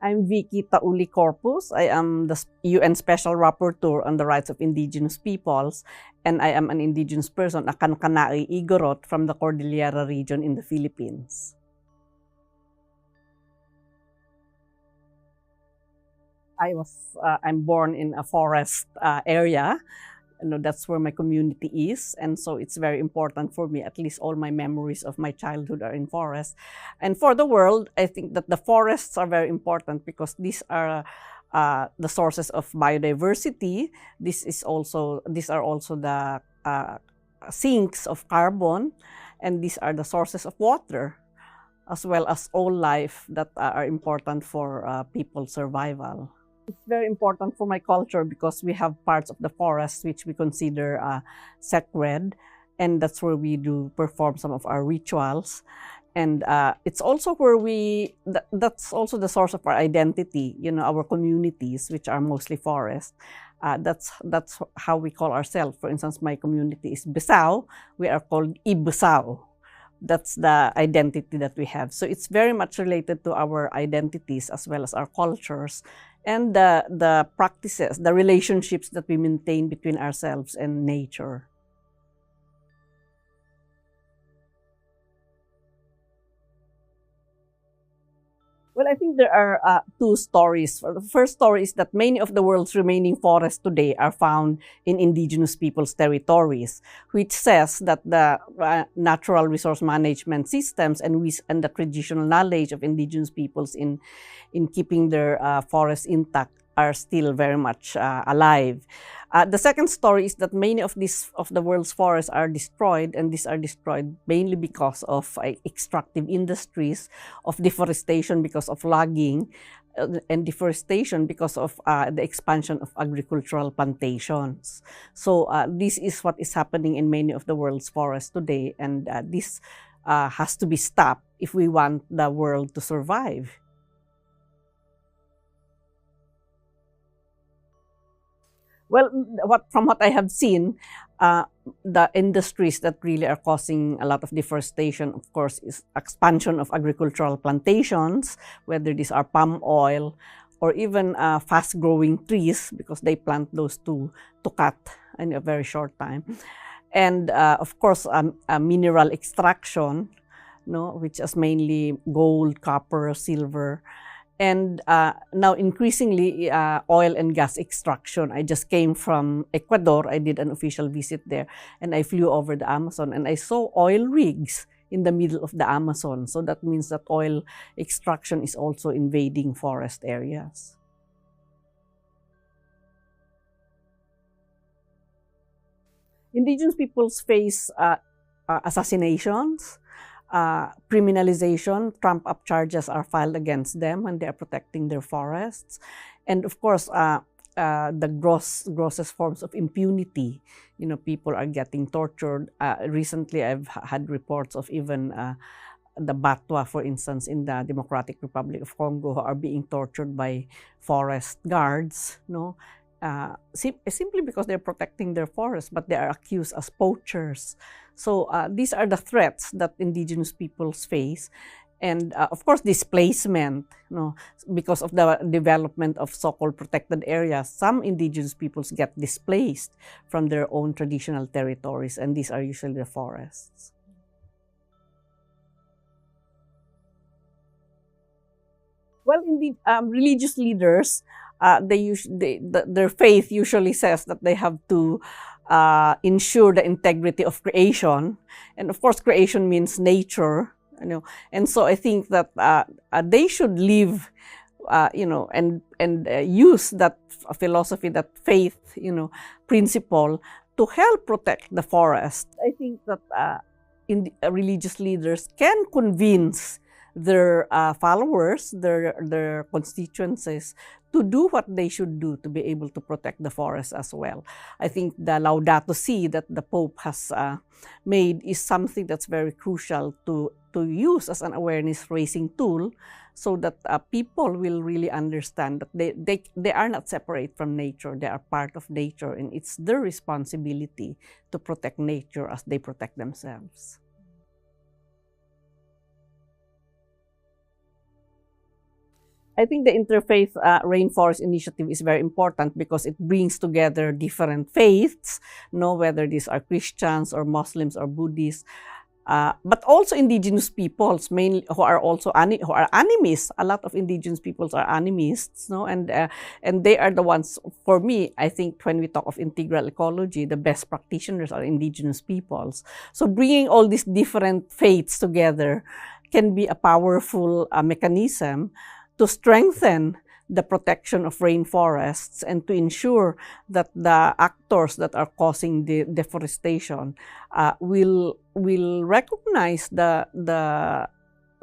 I'm Vicky Tauli-Corpuz. I am the UN Special Rapporteur on the Rights of Indigenous Peoples, and I am an Indigenous person, a Kankanai Igorot from the Cordillera region in the Philippines. I'm born in a forest area. That's where my community is, and so it's very important for me. At least all my memories of my childhood are in forests. And for the world, I think that the forests are very important because these are the sources of biodiversity. These are also the sinks of carbon, and these are the sources of water, as well as all life that are important for people's survival. It's very important for my culture because we have parts of the forest which we consider sacred, and that's where we do perform some of our rituals. And it's also where that's also the source of our identity, our communities, which are mostly forest. That's how we call ourselves. For instance, my community is Bisao. We are called Ibisao. That's the identity that we have. So it's very much related to our identities as well as our cultures and the practices, the relationships that we maintain between ourselves and nature. Well, I think there are two stories. The first story is that many of the world's remaining forests today are found in indigenous peoples' territories, which says that the natural resource management systems and the traditional knowledge of indigenous peoples in keeping their forests intact are still very much alive. The second story is that many of the world's forests are destroyed, and these are destroyed mainly because of extractive industries, of deforestation because of logging, and deforestation because of the expansion of agricultural plantations. So this is what is happening in many of the world's forests today, and this has to be stopped if we want the world to survive. Well, from what I have seen, the industries that really are causing a lot of deforestation, of course, is expansion of agricultural plantations, whether these are palm oil or even fast-growing trees, because they plant those to cut in a very short time. And of course, mineral extraction, which is mainly gold, copper, silver. And now increasingly oil and gas extraction. I just came from Ecuador. I did an official visit there, and I flew over the Amazon, and I saw oil rigs in the middle of the Amazon. So that means that oil extraction is also invading forest areas. Indigenous peoples face assassinations, criminalization. Trump-up charges are filed against them when they are protecting their forests. And of course, the grossest forms of impunity. People are getting tortured. Recently, I've had reports of even the Batwa, for instance, in the Democratic Republic of Congo, who are being tortured by forest guards, simply because they're protecting their forests, but they are accused as poachers. So these are the threats that indigenous peoples face. And of course, displacement, because of the development of so-called protected areas, some indigenous peoples get displaced from their own traditional territories, and these are usually the forests. Well, indeed, religious leaders, their faith usually says that they have to ensure the integrity of creation, and of course, creation means nature. And so I think that they should live, and use that philosophy, that faith, principle to help protect the forest. I think that religious leaders can convince their followers, their constituencies, to do what they should do to be able to protect the forest as well. I think the Laudato Si that the Pope has made is something that's very crucial to use as an awareness-raising tool, so that people will really understand that they are not separate from nature. They are part of nature, and it's their responsibility to protect nature as they protect themselves. I think the Interfaith Rainforest Initiative is very important because it brings together different faiths, whether these are Christians or Muslims or Buddhists, but also indigenous peoples, mainly who are also who are animists. A lot of indigenous peoples are animists, and they are the ones. For me, I think when we talk of integral ecology, the best practitioners are indigenous peoples. So bringing all these different faiths together can be a powerful mechanism to strengthen the protection of rainforests and to ensure that the actors that are causing the deforestation will recognize the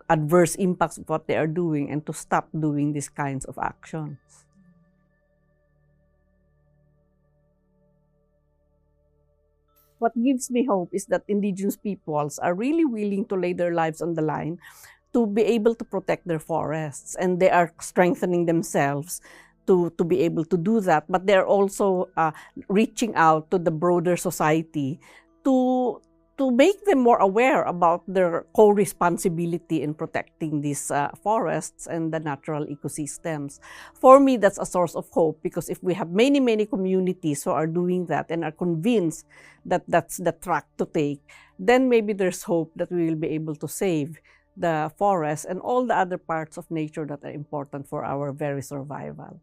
adverse impacts of what they are doing and to stop doing these kinds of actions. What gives me hope is that indigenous peoples are really willing to lay their lives on the line to be able to protect their forests, and they are strengthening themselves to be able to do that, but they're also reaching out to the broader society to make them more aware about their co-responsibility in protecting these forests and the natural ecosystems. For me, that's a source of hope, because if we have many, many communities who are doing that and are convinced that that's the track to take, then maybe there's hope that we will be able to save the forest and all the other parts of nature that are important for our very survival.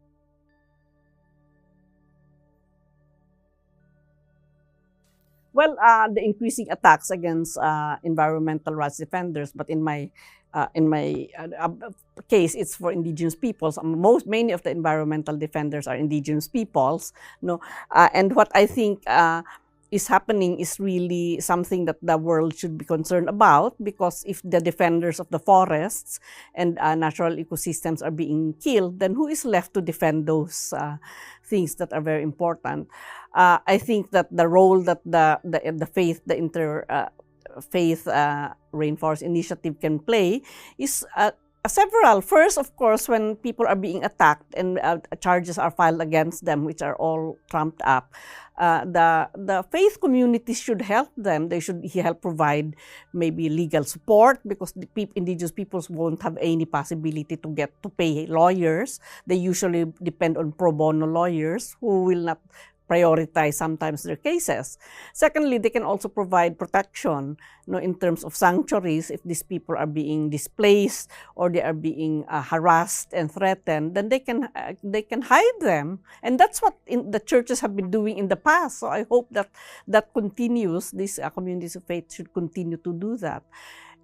Well, the increasing attacks against environmental rights defenders, but in my case, it's for indigenous peoples. Many of the environmental defenders are indigenous peoples, and what I think is happening is really something that the world should be concerned about, because if the defenders of the forests and natural ecosystems are being killed, then who is left to defend those things that are very important? I think that the role that the Interfaith Rainforest Initiative can play is several. First, of course, when people are being attacked and charges are filed against them, which are all trumped up, the faith communities should help them. They should help provide maybe legal support, because the indigenous peoples won't have any possibility to get to pay lawyers. They usually depend on pro bono lawyers who will not prioritize sometimes their cases. Secondly, they can also provide protection, in terms of sanctuaries. If these people are being displaced or they are being harassed and threatened, then they can hide them, and that's what the churches have been doing in the past. So I hope that that continues. These communities of faith should continue to do that.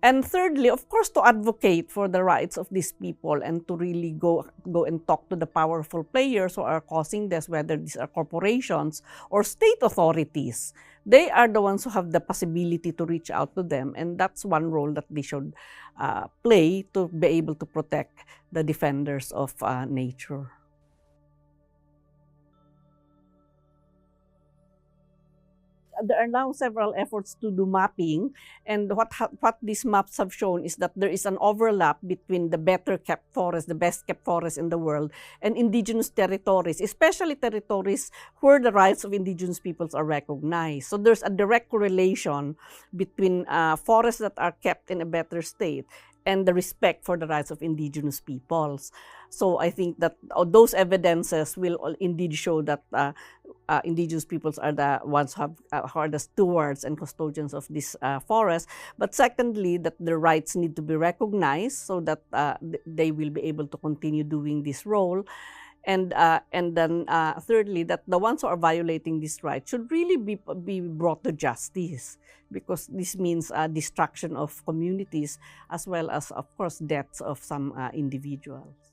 And thirdly, of course, to advocate for the rights of these people and to really go and talk to the powerful players who are causing this, whether these are corporations or state authorities. They are the ones who have the possibility to reach out to them, and that's one role that they should play to be able to protect the defenders of nature. There are now several efforts to do mapping, and what these maps have shown is that there is an overlap between the better kept forest, the best kept forest in the world, and indigenous territories, especially territories where the rights of indigenous peoples are recognized. So there's a direct correlation between forests that are kept in a better state and the respect for the rights of indigenous peoples. So I think that those evidences will indeed show that indigenous peoples are the ones who are the stewards and custodians of this forest. But secondly, that their rights need to be recognized so that they will be able to continue doing this role. And then thirdly, that the ones who are violating this right should really be brought to justice, because this means destruction of communities as well as, of course, deaths of some individuals.